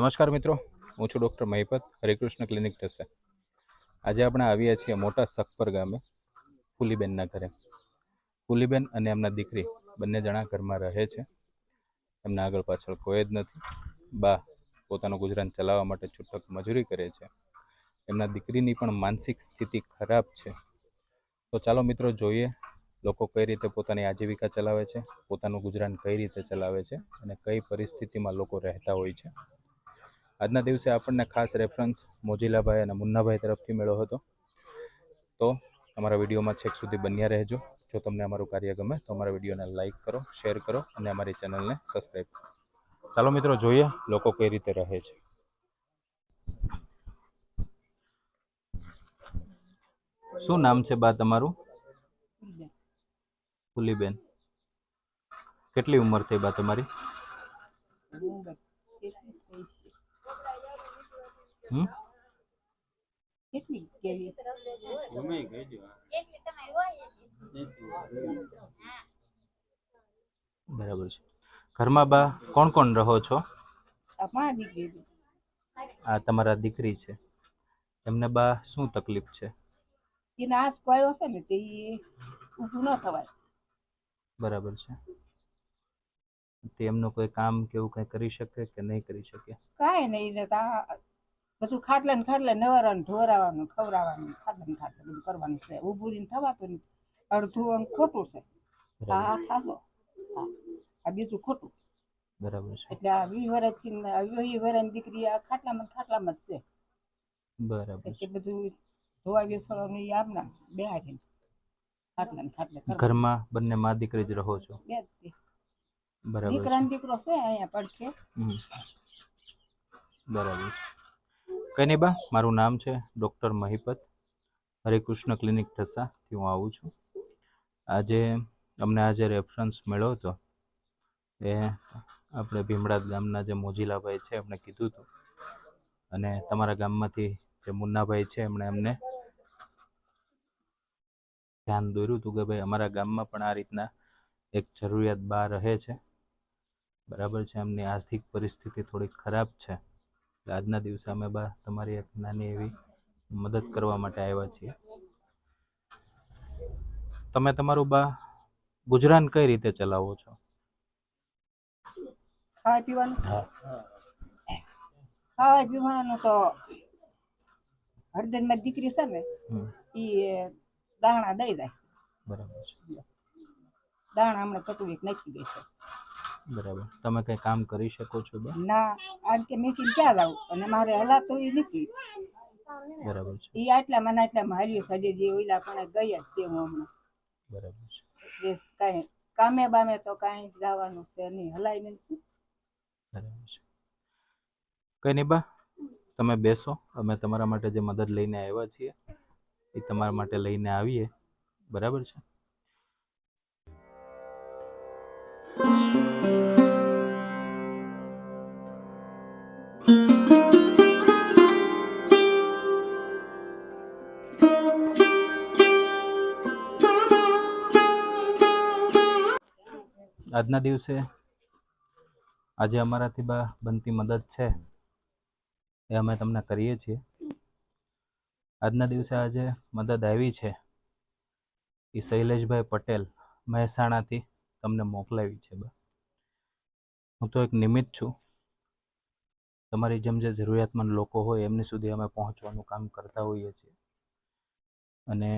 નમસ્કાર મિત્રો, હું છું ડૉક્ટર મહિપત, હરિકૃષ્ણ ક્લિનિક ઢસા. આજે આપણે આવ્યા છીએ મોટા સખપર ગામે ફૂલીબેનના ઘરે. ફૂલીબેન અને એમના દીકરી બંને જણા ઘરમાં રહે છે. એમના આગળ પાછળ કોઈ જ નથી. બા પોતાનું ગુજરાન ચલાવવા માટે છૂટક મજૂરી કરે છે. એમના દીકરીની પણ માનસિક સ્થિતિ ખરાબ છે. તો ચાલો મિત્રો જોઈએ લોકો કઈ રીતે પોતાની આજીવિકા ચલાવે છે, પોતાનું ગુજરાન કઈ રીતે ચલાવે છે અને કઈ પરિસ્થિતિમાં લોકો રહેતા હોય છે. આજના દિવસે આપણને ખાસ રેફરન્સ મોજીલાભાઈ અને મુન્નાભાઈ તરફથી મળ્યો હતો. તો અમારા વિડીયોમાં છેક સુધી બન્યા રહેજો. જો તમને અમારું કાર્ય ગમે તો અમારા વિડીયોને લાઇક કરો, શેર કરો અને અમારી ચેનલને સબસ્ક્રાઈબ કરો. ચાલો મિત્રો જોઈએ લોકો કઈ રીતે રહે છે. શું નામ છે બા તમારું? ફૂલીબેન. કેટલી ઉંમર થઈ બા તમારી? બરાબર છે. ઘરમાં બા કોણ કોણ રહો છો? આ તમારા દીકરી છે. એમને બા શું તકલીફ છે? બરાબર છે. તે એમનું કોઈ કામ કેવું કઈ કરી શકે કે નહીં કરી શકે? કાંઈ નહીં, બધું ખાટલે ને ખાટલે નવારવાનું, ઢોરાવાનું, ખવડાવવાનું, ખાટલે બધું કરવાનું છે. ઊભું રહીને થવાતું નથી. અડધું ખોટું છે. આ ખાસો, આ બીજું ખોટું. બરાબર છે. એટલે આ 20 વર્ષની દીકરી આ ખાટલામાં જ છે. બરાબર. એટલે બધું ધોવા બેસવાનું આમના બેહાડીને ખાટલે ને ખાટલે. ઘરમાં બંને મા દીકરી જ રહો છો? બરાબર. દીકરા ને દીકરો છે અહીંયા પડખે. બરાબર. કઈ નહીં બા, મારું નામ છે ડૉક્ટર મહિપત, હરિકૃષ્ણ ક્લિનિક ઢસાથી હું આવું છું. અમને આજે રેફરન્સ મળ્યો હતો એ આપણે ભીમડાદ ગામના જે મોજીલાભાઈ છે એમણે કીધું હતું, અને તમારા ગામમાંથી જે મુન્નાભાઈ છે એમણે અમને ધ્યાન દોર્યું હતું કે ભાઈ અમારા ગામમાં પણ આ રીતના એક જરૂરિયાત બા રહે છે. બરાબર છે. એમની આર્થિક પરિસ્થિતિ થોડીક ખરાબ છે. આજના દિવસે અમે બા તમારી એક નાની એવી મદદ કરવા માટે આવ્યા છીએ. તમે તમારું બા ગુજરાન કઈ રીતે ચલાવો છો? ખાવા પીવાનું તો હળદરમાં દીકરી છે ને એ દાણા દઈ જાય. બરાબર છે. દાણા હમણાં કટું નાખી દે છે. બરાબર. તમે કઈ કામ કરી શકો છો? ના, આમ કે મેં ક્યાં જાવ અને મારે હલાતો એ નથી. બરાબર છે. એ આટલામાં હાલ્યું સજે જે ઓઈલા પણ ગઈ જ તે હું હમણાં. બરાબર છે. કઈ કામે બામે તો કઈ જવાનું છે નહીં, હલાઈ નથી. બરાબર છે. કઈ નહીં બા, તમે બેસો. અમે તમારા માટે જે મદદ લઈને આવ્યા છીએ એ તમારા માટે લઈને આવીએ. બરાબર છે. આજના દિવસે આજે અમારાથી બા બનતી મદદ છે એ અમે તમને કરીએ છીએ. આજના દિવસે આજે મદદ આવી છે એ શૈલેષભાઈ પટેલ મહેસાણાથી તમને મોકલાવી છે બા. હું તો એક નિમિત્ત છું. તમારી જેમ જે જરૂરિયાતમંદ લોકો હોય એમની સુધી અમે પહોંચવાનું કામ કરતા હોઈએ છીએ, અને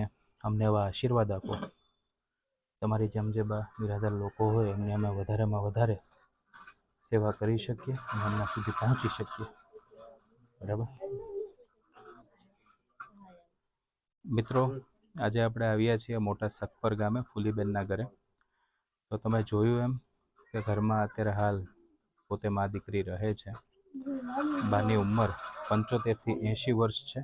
અમને એવા આશીર્વાદ આપો. તમારી જેમ જે બા બિરાદર લોકો હોય એમની અમે વધારેમાં વધારે સેવા કરી શકીએ અને એમના સુધી પહોંચી શકીએ. બરાબર મિત્રો, આજે આપણે આવ્યા છીએ મોટા સખપર ગામે ફૂલીબેનના ઘરે. તો તમે જોયું એમ કે ઘરમાં અત્યારે હાલ પોતે મા દીકરી રહે છે. બાની ઉંમર 75 થી 80 વર્ષ છે.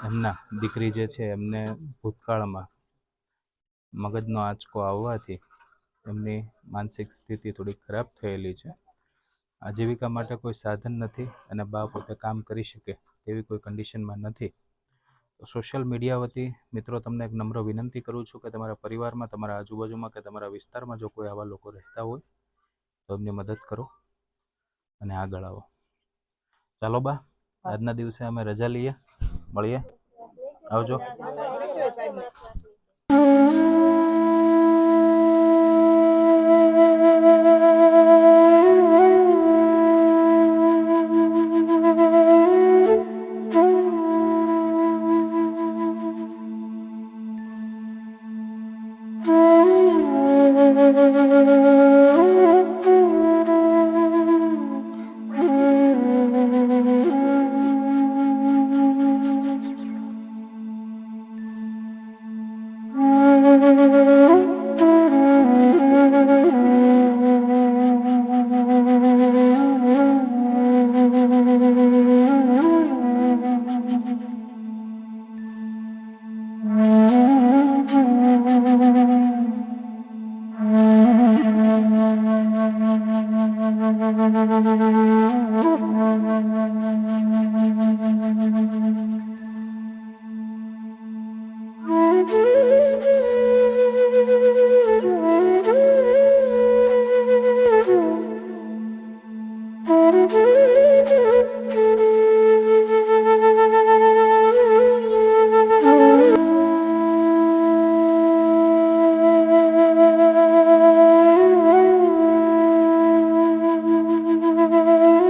એમના દીકરી જે છે એમને ભૂતકાળમાં મગજનો આંચકો આવવાથી એમની માનસિક સ્થિતિ થોડી ખરાબ થયેલી છે. આજીવિકા માટે કોઈ સાધન નથી અને બા પોતે કામ કરી શકે તેવી કોઈ કન્ડિશનમાં નથી. તો સોશિયલ મીડિયા વતી મિત્રો તમને એક નમ્ર વિનંતી કરું છું કે તમારા પરિવારમાં, તમારા આજુબાજુમાં કે તમારા વિસ્તારમાં જો કોઈ આવા લોકો રહેતા હોય તો એમની મદદ કરો અને આગળ આવો. ચાલો બા, આજના દિવસે અમે રજા લઈએ, મળીએ, આવજો.